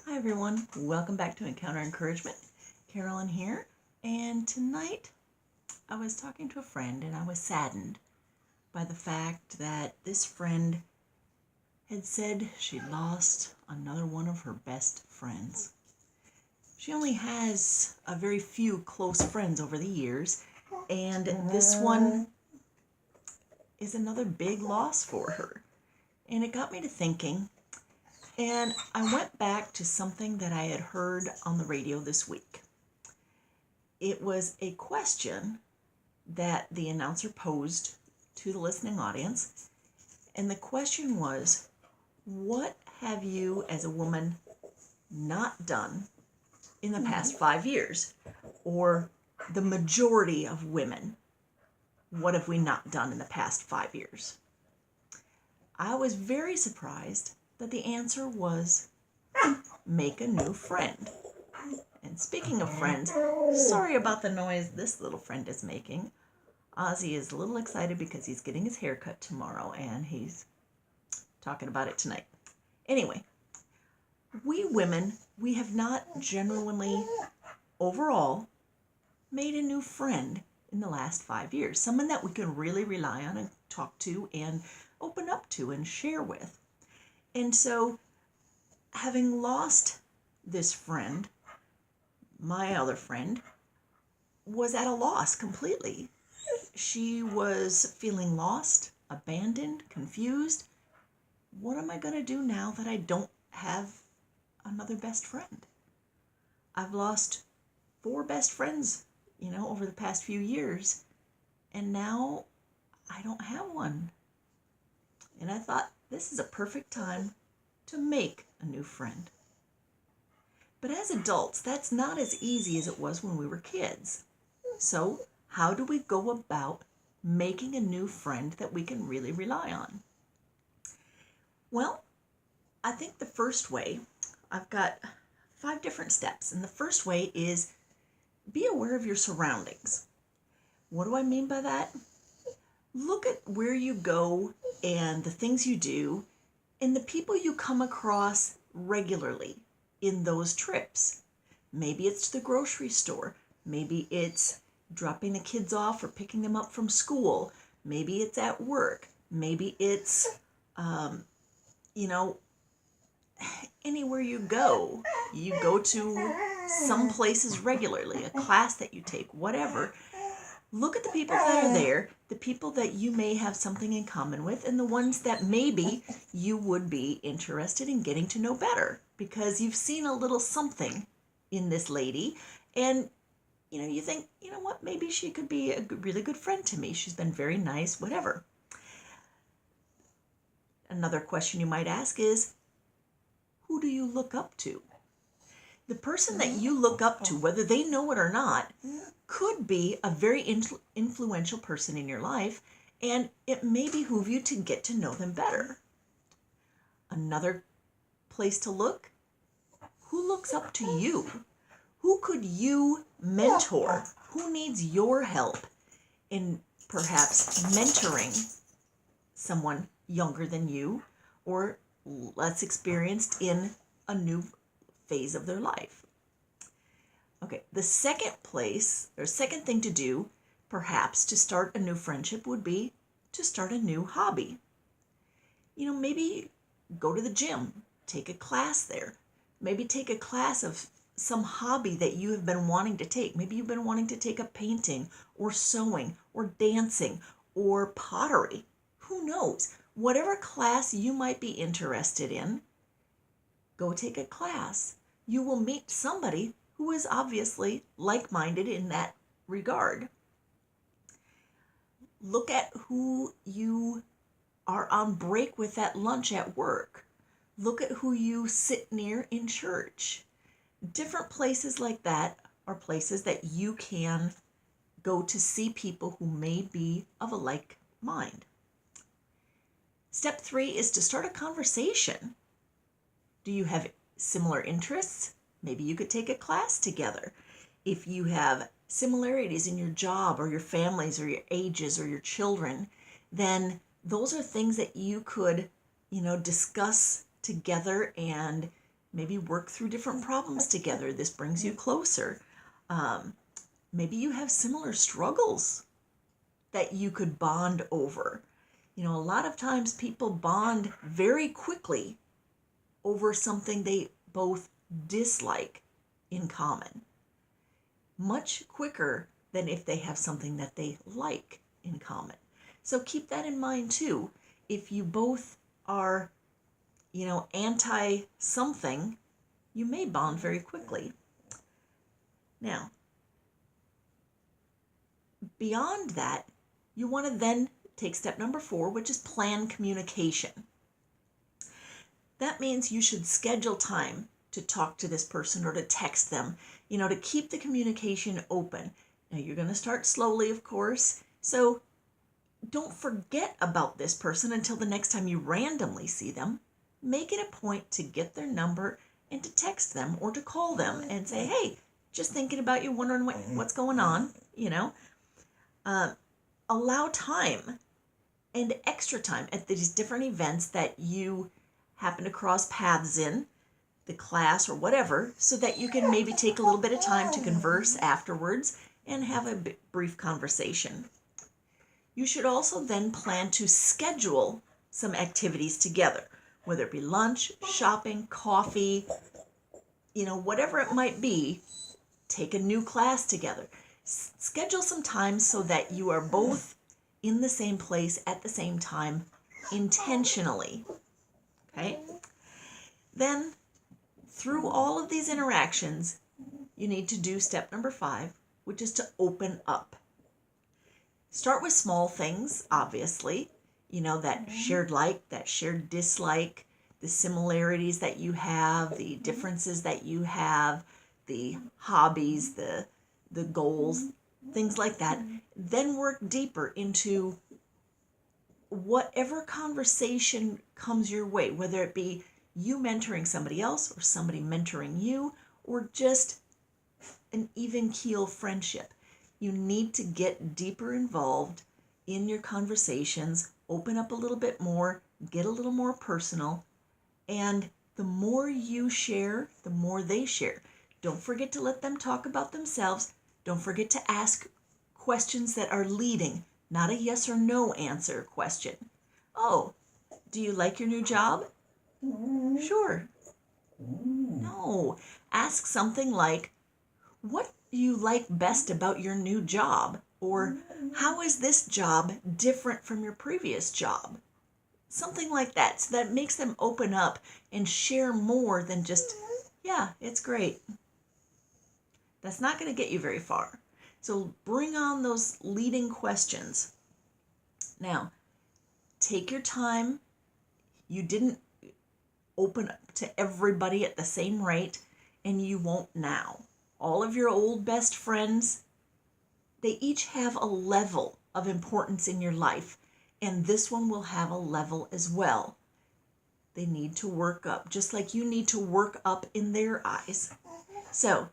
Hi everyone, welcome back to Encounter Encouragement. Carolyn here, and tonight I was talking to a friend and I was saddened by the fact that this friend had said she lost another one of her best friends. She only has a very few close friends over the years, and this one is another big loss for her. And it got me to thinking, and I went back to something that I had heard on the radio this week. It was a question that the announcer posed to the listening audience. And the question was, what have you as a woman not done in the past 5 years? Or the majority of women, what have we not done in the past 5 years? I was very surprised that the answer was make a new friend. And speaking of friends, sorry about the noise this little friend is making. Ozzy is a little excited because he's getting his hair cut tomorrow and he's talking about it tonight. Anyway, we women, we have not generally, overall, made a new friend in the last 5 years. Someone that we can really rely on and talk to and open up to and share with. And so, having lost this friend, my other friend was at a loss completely. She was feeling lost, abandoned, confused. What am I going to do now that I don't have another best friend? I've lost 4 best friends, over the past few years, and now I don't have one. And I thought this is a perfect time to make a new friend. But as adults, that's not as easy as it was when we were kids. So, how do we go about making a new friend that we can really rely on? Well, I think the first way, I've got 5 different steps. And the first way is be aware of your surroundings. What do I mean by that? Look at where you go and the things you do and the people you come across regularly in those trips. Maybe it's the grocery store. Maybe it's dropping the kids off or picking them up from school. Maybe it's at work. Maybe it's, anywhere you go. You go to some places regularly, a class that you take, whatever. Look at the people that are there, the people that you may have something in common with, and the ones that maybe you would be interested in getting to know better because you've seen a little something in this lady and you think, what, maybe she could be a really good friend to me. She's been very nice, whatever. Another question you might ask is, who do you look up to? The person that you look up to, whether they know it or not, could be a very influential person in your life, and it may behoove you to get to know them better. Another place to look, who looks up to you? Who could you mentor? Who needs your help in perhaps mentoring someone younger than you or less experienced in a new phase of their life? Okay, the second thing to do, perhaps to start a new friendship, would be to start a new hobby. Maybe go to the gym, take a class there. Maybe take a class of some hobby that you have been wanting to take. Maybe you've been wanting to take up painting or sewing or dancing or pottery. Who knows? Whatever class you might be interested in, go take a class. You will meet somebody who is obviously like-minded in that regard. Look at who you are on break with at lunch at work. Look at who you sit near in church. Different places like that are places that you can go to see people who may be of a like mind. Step 3 is to start a conversation. Do you have similar interests? Maybe you could take a class together. If you have similarities in your job or your families or your ages or your children, then those are things that you could, discuss together and Maybe work through different problems together. This brings you closer. Maybe you have similar struggles that you could bond over. You know, a lot of times people bond very quickly over something they both dislike in common, much quicker than if they have something that they like in common. So keep that in mind too. If you both are, anti something, you may bond very quickly. Now, beyond that, you want to then take step number 4, which is plan communication. That means you should schedule time to talk to this person or to text them, to keep the communication open. Now, you're going to start slowly, of course, so don't forget about this person until the next time you randomly see them. Make it a point to get their number and to text them or to call them and say, hey, just thinking about you, wondering what's going on, Allow time and extra time at these different events that you happen to cross paths in, the class or whatever, so that you can maybe take a little bit of time to converse afterwards and have a brief conversation. You should also then plan to schedule some activities together, whether it be lunch, shopping, coffee, whatever it might be. Take a new class together. Schedule some time so that you are both in the same place at the same time intentionally. Okay? Then, through all of these interactions, you need to do step number 5, which is to open up. Start with small things, obviously. That shared like, that shared dislike, the similarities that you have, the differences that you have, the hobbies, the goals, things like that. Then work deeper into whatever conversation comes your way, whether it be you mentoring somebody else or somebody mentoring you, or just an even keel friendship. You need to get deeper involved in your conversations, open up a little bit more, get a little more personal, and the more you share, the more they share. Don't forget to let them talk about themselves. Don't forget to ask questions that are leading, not a yes or no answer question. Oh, do you like your new job? Sure. No. Ask something like, what do you like best about your new job? Or how is this job different from your previous job? Something like that. So that makes them open up and share more than just, yeah, it's great. That's not going to get you very far. So bring on those leading questions. Now, take your time. You didn't open up to everybody at the same rate, and you won't now. All of your old best friends, they each have a level of importance in your life, and this one will have a level as well. They need to work up, just like you need to work up in their eyes. So,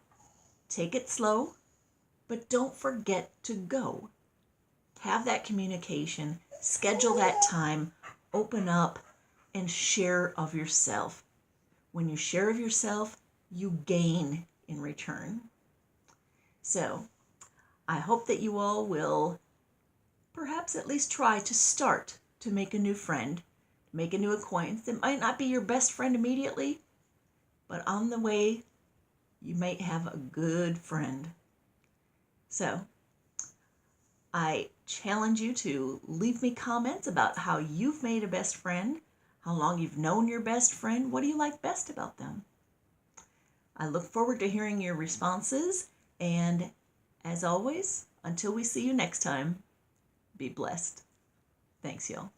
take it slow, but don't forget to go. Have that communication, schedule that time, open up, and share of yourself. When you share of yourself, you gain in return. So, I hope that you all will perhaps at least try to start to make a new friend, make a new acquaintance. It might not be your best friend immediately, but on the way, you might have a good friend. So, I challenge you to leave me comments about how you've made a best friend, how long you've known your best friend, what do you like best about them? I look forward to hearing your responses, and as always, until we see you next time, be blessed. Thanks, y'all.